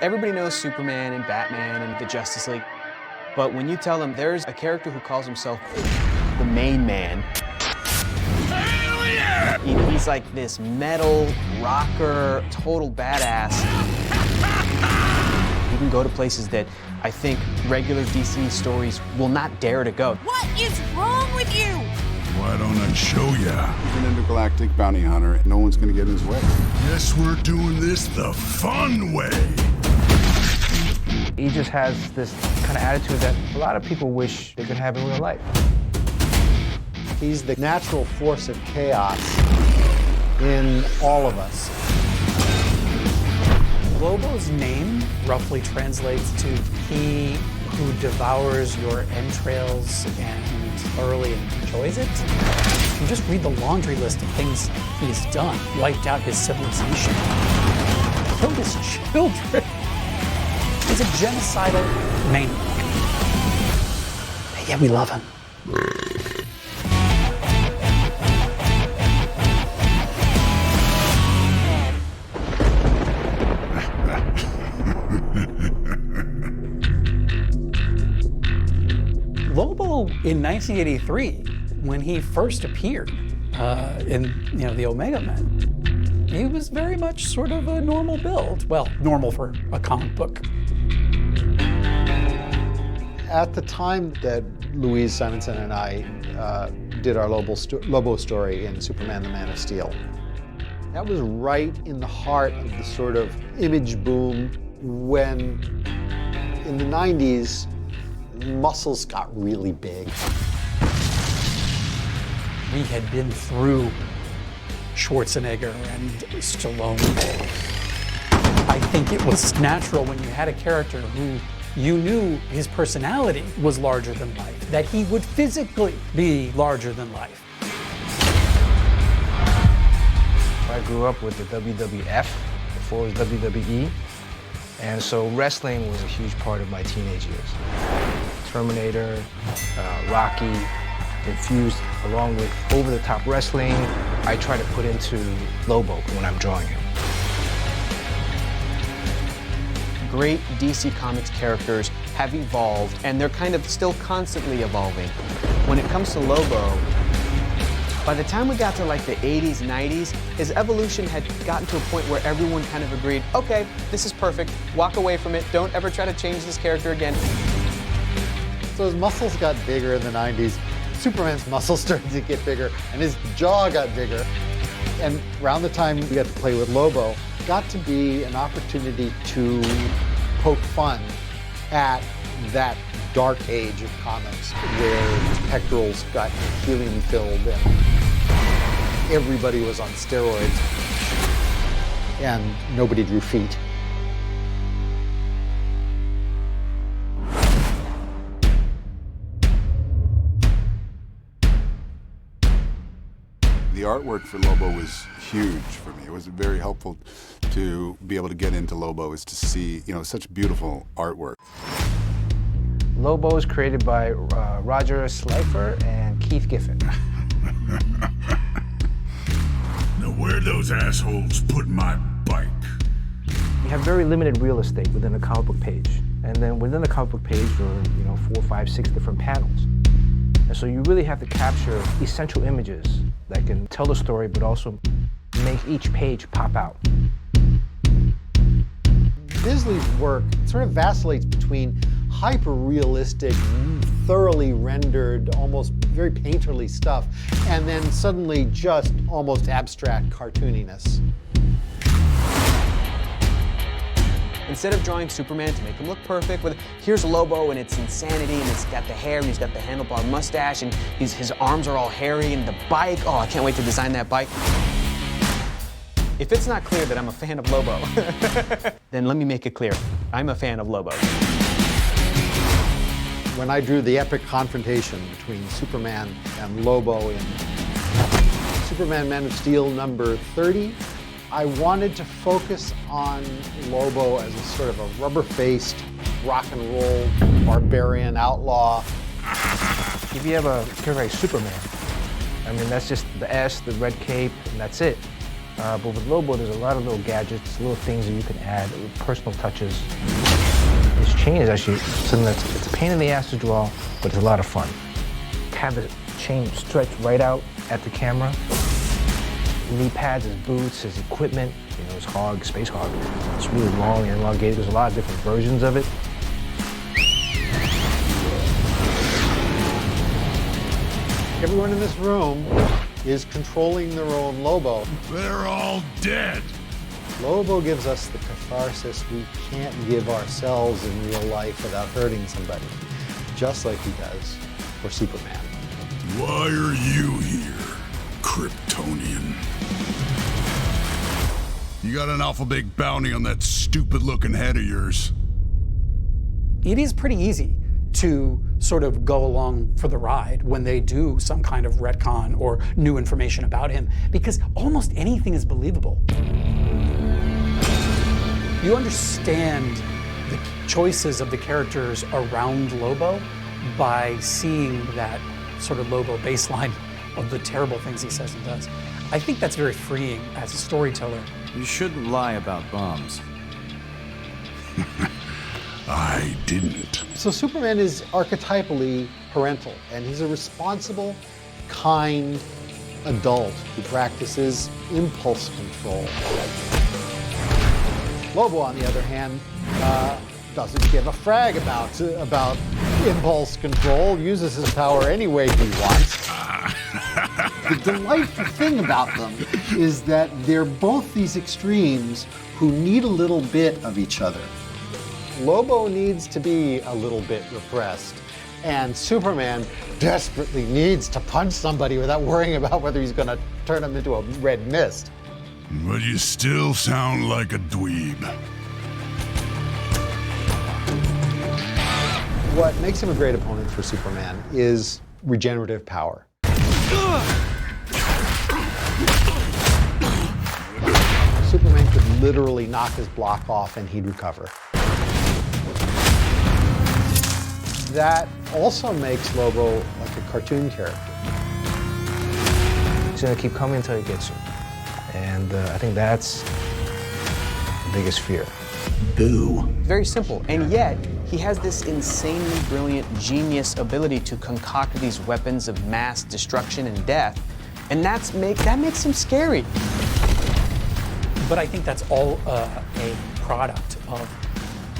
Everybody knows Superman and Batman and the Justice League. But when you tell them there's a character who calls himself the main man, Hell yeah! he's like this metal rocker, total badass. He can go to places that I think regular DC stories will not dare to go. What is wrong with you? Why don't I show ya? He's an intergalactic bounty hunter, and no one's gonna get in his way. Guess we're doing this the fun way. He just has this kind of attitude that a lot of people wish they could have in real life. He's the natural force of chaos in all of us. Lobo's name roughly translates to he who devours your entrails and thoroughly enjoys it. You just read the laundry list of things he's done. Wiped out his civilization. Killed his children. He's a genocidal maniac. But yet we love him. Lobo in 1983, when he first appeared in the Omega Men, he was very much sort of a normal build. Well, normal for a comic book. At the time that Louise Simonson and I did our Lobo story in Superman the Man of Steel, that was right in the heart of the sort of image boom when, in the 90s, muscles got really big. We had been through Schwarzenegger and Stallone. I think it was natural when you had a character who you knew his personality was larger than life, that he would physically be larger than life. I grew up with the WWF, before it was WWE, and so wrestling was a huge part of my teenage years. Terminator, Rocky, infused along with over-the-top wrestling, I try to put into Lobo when I'm drawing him. Great DC Comics characters have evolved, and they're kind of still constantly evolving. When it comes to Lobo, by the time we got to like the 80s, 90s, his evolution had gotten to a point where everyone kind of agreed, okay, this is perfect, walk away from it, don't ever try to change this character again. So his muscles got bigger in the 90s. Superman's muscles started to get bigger, and his jaw got bigger. And around the time we got to play with Lobo, got to be an opportunity to poke fun at that dark age of comics where pectorals got helium-filled and everybody was on steroids and nobody drew feet. The artwork for Lobo was huge for me. It was very helpful to be able to get into Lobo, is to see, such beautiful artwork. Lobo is created by Roger Slifer and Keith Giffen. Now where'd those assholes put my bike? You have very limited real estate within a comic book page. And then within the comic book page are, 4, 5, 6 different panels. And so you really have to capture essential images that can tell the story, but also make each page pop out. Bisley's work sort of vacillates between hyper-realistic, thoroughly rendered, almost very painterly stuff, and then suddenly just almost abstract cartooniness. Instead of drawing Superman to make him look perfect, here's Lobo and it's insanity, and it's got the hair, and he's got the handlebar mustache, and his arms are all hairy, and the bike, oh, I can't wait to design that bike. If it's not clear that I'm a fan of Lobo, then let me make it clear. I'm a fan of Lobo. When I drew the epic confrontation between Superman and Lobo in Superman Man of Steel number 30, I wanted to focus on Lobo as a sort of a rubber-faced, rock and roll, barbarian outlaw. If you have a character like Superman, I mean, that's just the S, the red cape, and that's it. But with Lobo, there's a lot of little gadgets, little things that you can add, personal touches. This chain is actually something it's a pain in the ass to draw, but it's a lot of fun. Have the chain stretched right out at the camera. Knee pads, his boots, his equipment, you know, his hog, space hog. It's really long and elongated. There's a lot of different versions of it. Everyone in this room is controlling their own Lobo. They're all dead. Lobo gives us the catharsis we can't give ourselves in real life without hurting somebody, just like he does for Superman. Why are you here, Kryptonian? You got an awful big bounty on that stupid-looking head of yours. It is pretty easy to sort of go along for the ride when they do some kind of retcon or new information about him, because almost anything is believable. You understand the choices of the characters around Lobo by seeing that sort of Lobo baseline of the terrible things he says and does. I think that's very freeing as a storyteller. You shouldn't lie about bombs. I didn't. So Superman is archetypally parental, and he's a responsible, kind adult who practices impulse control. Lobo, on the other hand, doesn't give a frag about impulse control, uses his power any way he wants. The delightful thing about them is that they're both these extremes who need a little bit of each other. Lobo needs to be a little bit repressed, and Superman desperately needs to punch somebody without worrying about whether he's going to turn him into a red mist. But you still sound like a dweeb. What makes him a great opponent for Superman is regenerative power. Superman could literally knock his block off and he'd recover. That also makes Lobo like a cartoon character. He's gonna keep coming until he gets you. And I think that's the biggest fear. Who? Very simple, and yet he has this insanely brilliant, genius ability to concoct these weapons of mass destruction and death, and that makes him scary. But I think that's all a product of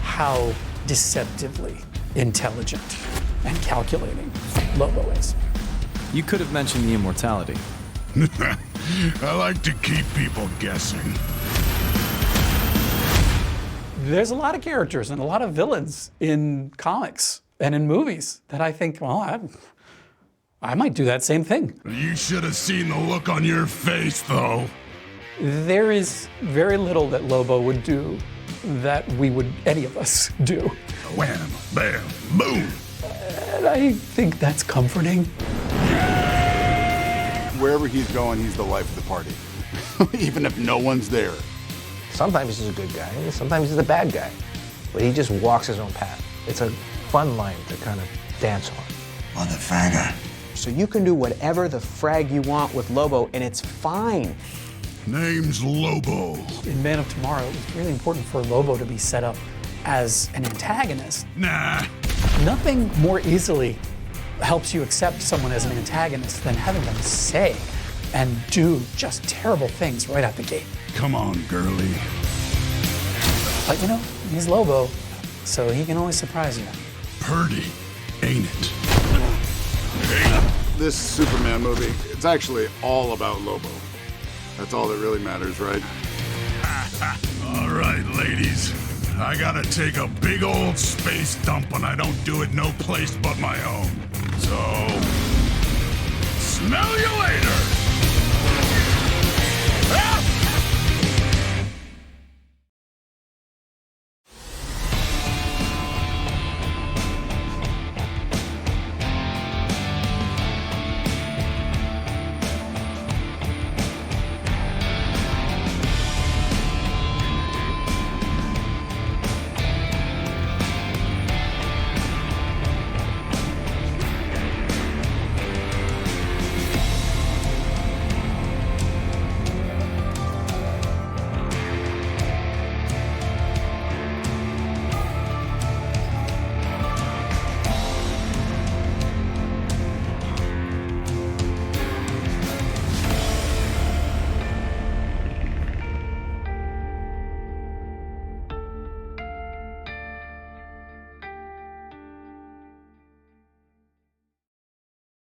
how deceptively intelligent and calculating Lobo is. You could have mentioned the immortality. I like to keep people guessing. There's a lot of characters and a lot of villains in comics and in movies that I think, well, I might do that same thing. You should have seen the look on your face, though. There is very little that Lobo would do that any of us do. Wham, bam, boom. And I think that's comforting. Wherever he's going, he's the life of the party, even if no one's there. Sometimes he's a good guy, and sometimes he's a bad guy. But he just walks his own path. It's a fun line to kind of dance on. Motherfucker. So you can do whatever the frag you want with Lobo, and it's fine. Name's Lobo. In Man of Tomorrow, it was really important for Lobo to be set up as an antagonist. Nah. Nothing more easily helps you accept someone as an antagonist than having them say and do just terrible things right out the gate. Come on, girlie. But you know, he's Lobo, so he can always surprise you. Purdy, ain't it? This Superman movie, it's actually all about Lobo. That's all that really matters, right? All right, ladies. I gotta take a big old space dump, and I don't do it no place but my own. So, smell you later!